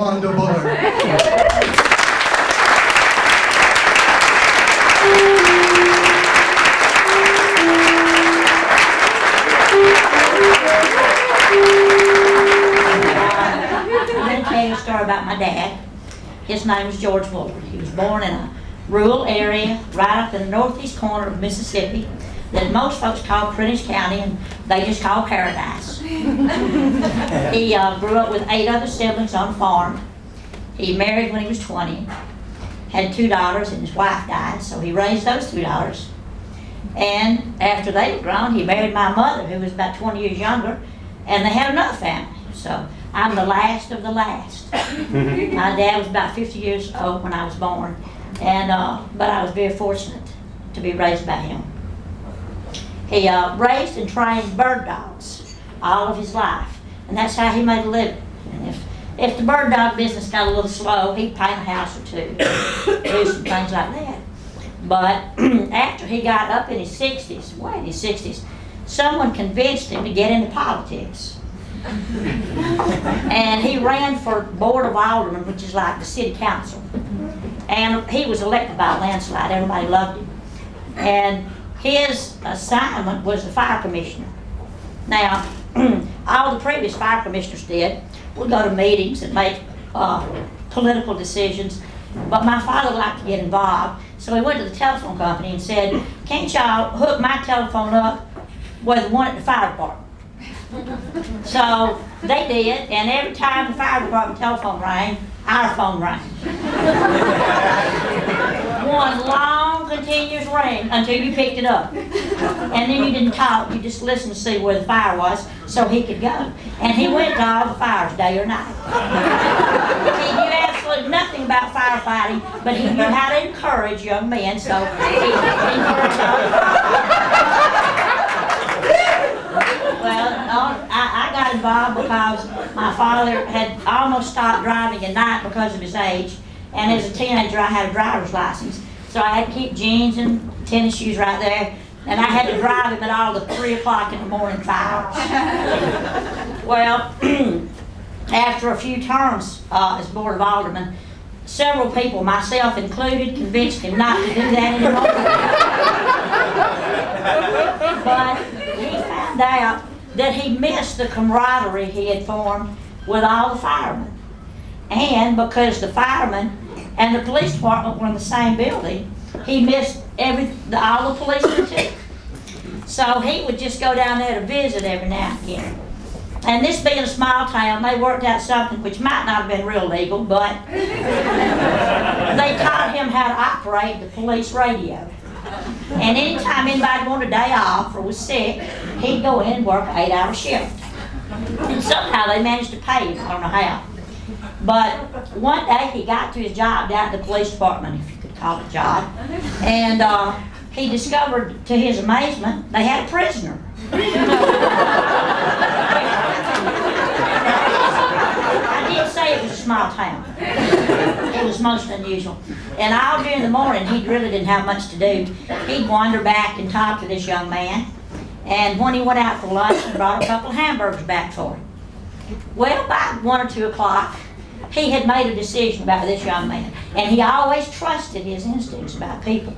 Wanda Bullard. I'm going to tell you a story about my dad. His name was George Bullard. He was born in a rural area right up in the northeast corner of Mississippi that most folks call Prentiss County, and they just call Paradise. He grew up with 8 other siblings on a farm. He married when he was 20, had 2 daughters, and his wife died, so he raised those 2 daughters. And after they were grown, he married my mother, who was about 20 years younger, and they had another family. So I'm the last of the last. My dad was about 50 years old when I was born, and but I was very fortunate to be raised by him. He raised and trained bird dogs all of his life, and that's how he made a living. And if the bird dog business got a little slow, he'd paint a house or 2, do some things like that. But after he got up in his 60s, way in his 60s, someone convinced him to get into politics. And he ran for Board of Aldermen, which is like the city council. And he was elected by a landslide. Everybody loved him. And his assignment was the fire commissioner. Now, all the previous fire commissioners did would go to meetings and make political decisions. But my father liked to get involved, so he went to the telephone company and said, "Can't y'all hook my telephone up with the one at the fire department?" So they did, and every time the fire department telephone rang, our phone rang. One long, continuous ring until you picked it up. And then you didn't talk, you just listened to see where the fire was so he could go. And he went to all the fires, day or night. He knew absolutely nothing about firefighting, but he knew how to encourage young men, so he encouraged others. Well, I got involved because my father had almost stopped driving at night because of his age, and as a teenager I had a driver's license, so I had to keep jeans and tennis shoes right there, and I had to drive him at all the 3 o'clock in the morning fires. Well, after a few terms as Board of Aldermen, several people, myself included, convinced him not to do that anymore. But he found out that he missed the camaraderie he had formed with all the firemen. And because the firemen and the police department were in the same building, he missed all the policemen too. So he would just go down there to visit every now and again. And this being a small town, they worked out something which might not have been real legal, but they taught him how to operate the police radio. And anytime anybody wanted a day off or was sick, he'd go in and work an 8-hour shift. And somehow they managed to pay him, I don't know how. But one day he got to his job down at the police department, if you could call it a job, and he discovered, to his amazement, they had a prisoner. I did say it was a small town. It was most unusual. And all during the morning, he really didn't have much to do. He'd wander back and talk to this young man. And when he went out for lunch, he brought a couple of hamburgers back for him. Well, by 1 or 2 o'clock, he had made a decision about this young man. And he always trusted his instincts about people.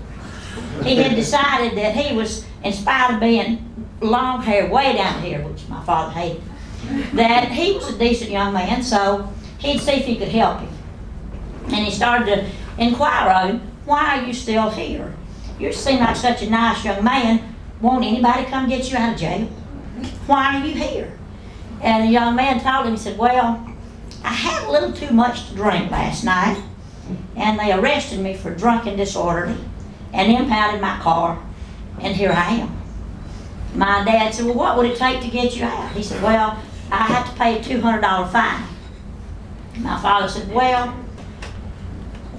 He had decided that he was, in spite of being long hair way down here, which my father hated, that he was a decent young man, so he'd see if he could help him. And he started to inquire of him, "Why are you still here? You seem like such a nice young man. Won't anybody come get you out of jail? Why are you here?" And the young man told him, he said, "Well, I had a little too much to drink last night, and they arrested me for drunken disorderly and impounded my car, and here I am." My dad said, "Well, what would it take to get you out?" He said, "Well, I have to pay a $200 fine." My father said, "Well,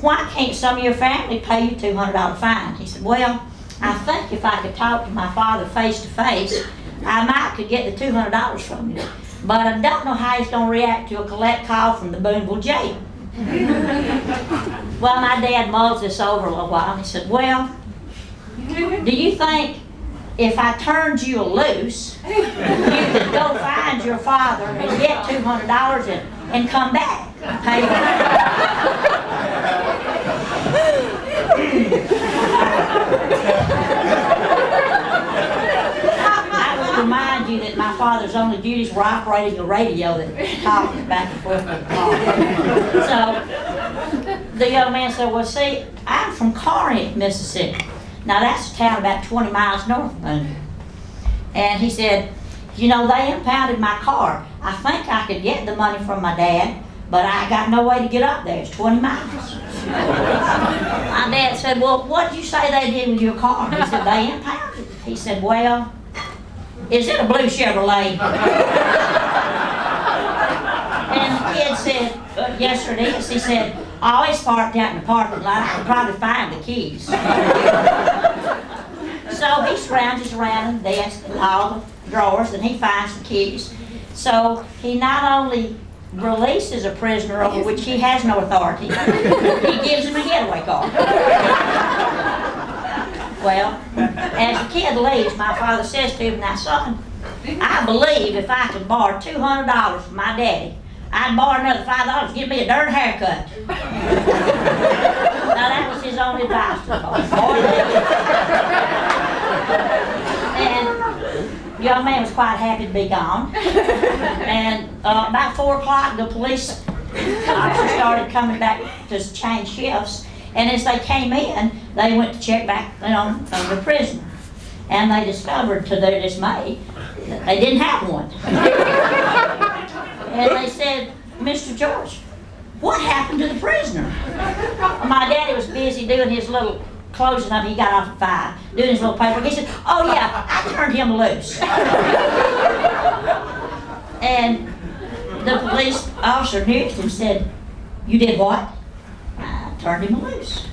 why can't some of your family pay you a $200 fine?" He said, "Well, I think if I could talk to my father face to face, I might could get the $200 from you. But I don't know how he's going to react to a collect call from the Boonville jail." Well, my dad mulled this over a little while, and he said, "Well, do you think if I turned you loose, you could go find your father and get $200 and come back and pay the fine?" officer's only duties were operating a radio that talked back and forth with the car. So the young man said, well, see, I'm from Corinth, Mississippi. Now that's a town about 20 miles north of Boone. And he said, you know, they impounded my car. I think I could get the money from my dad, but I got no way to get up there. It's 20 miles. My dad said, well, what did you say they did with your car? He said, they impounded it. He said, well, is it a blue Chevrolet? And the kid said, yes, sir, it is. He said, I always parked out in the parking lot. I could probably find the keys. So he scrounges around in the desk and all the drawers, and he finds the keys. So he not only releases a prisoner over which he has no authority, he gives him a getaway car. Well, as the kid leaves, my father says to him, now son, I believe if I could borrow $200 from my daddy, I'd borrow another $5 to give me a dirt haircut. Now that was his only advice to the boy. And the young man was quite happy to be gone. And about 4 o'clock, the police officers started coming back to change shifts. And as they came in, they went to check back on the prisoner. And they discovered, to their dismay, that they didn't have one. And they said, Mr. George, what happened to the prisoner? My daddy was busy doing his little closing up. He got off at 5, doing his little paperwork. He said, oh yeah, I turned him loose. And the police officer next to him said, you did what? I turned him loose.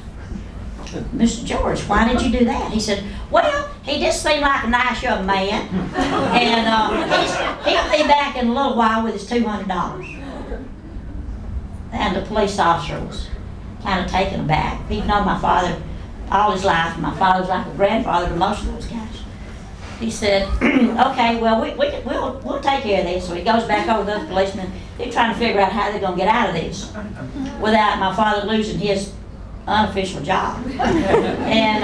Mr. George, why did you do that? He said, well, he just seemed like a nice young man, and he'll be back in a little while with his $200. And the police officer was kind of taken aback. He'd known my father all his life, and my father was like a grandfather to most of those guys. He said, okay, well, we'll take care of this. So he goes back over to the policemen. They're trying to figure out how they're going to get out of this without my father losing his unofficial job. And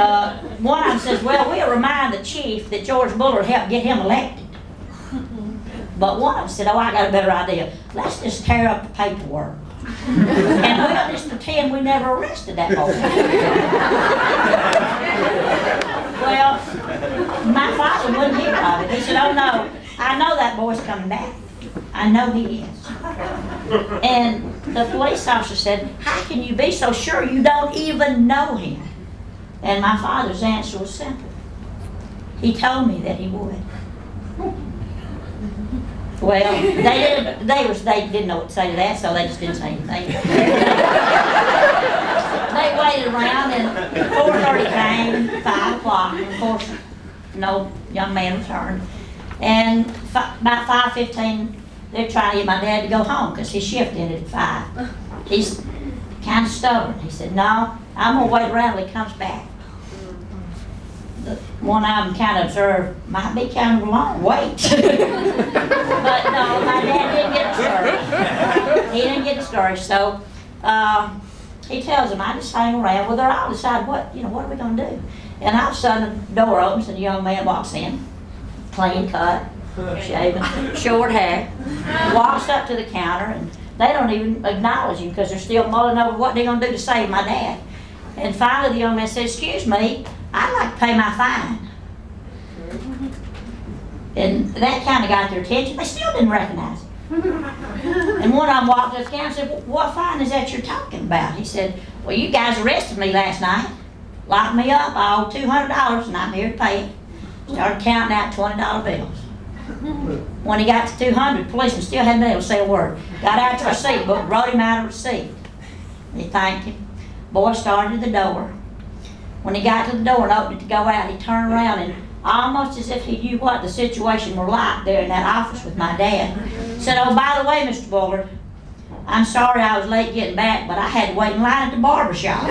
one of them says, well, we'll remind the chief that George Bullard helped get him elected. But one of them said, oh, I got a better idea. Let's just tear up the paperwork. And we'll just pretend we never arrested that boy. Well, my father wouldn't hear of it. He said, oh no, I know that boy's coming back. I know he is. And the police officer said, how can you be so sure you don't even know him? And my father's answer was simple. He told me that he would. Well, they didn't know what to say to that, so they just didn't say anything. They waited around, and 4:30 came, 5 o'clock, and of course, no young man returned. And about 5:15, they're trying to get my dad to go home because his shift ended at 5. He's kind of stubborn. He said, no, I'm going to wait around till he comes back. One of them kind of observed, might be kind of a long wait. But no, my dad didn't get discouraged. He didn't get discouraged, so he tells them, I just hang around. Well, they're all decide what are we going to do? And all of a sudden, the door opens and a young man walks in, clean cut, shaven, short hair, walks up to the counter, and they don't even acknowledge him because they're still mulling over what they're going to do to save my dad. And finally, the young man says, excuse me, I'd like to pay my fine. And that kind of got their attention. They still didn't recognize him. And one of them walked up to the counter and said, well, what fine is that you're talking about? He said, well, you guys arrested me last night, locked me up, I owe $200, and I'm here to pay it. Started counting out $20 bills. When he got to 200, the policeman still hadn't been able to say a word. Got out the receipt book, wrote him out a receipt. He thanked him. Boy started the door. When he got to the door and opened it to go out, he turned around and almost as if he knew what the situation were like there in that office with my dad, said, oh, by the way, Mr. Bullard, I'm sorry I was late getting back, but I had to wait in line at the barber shop.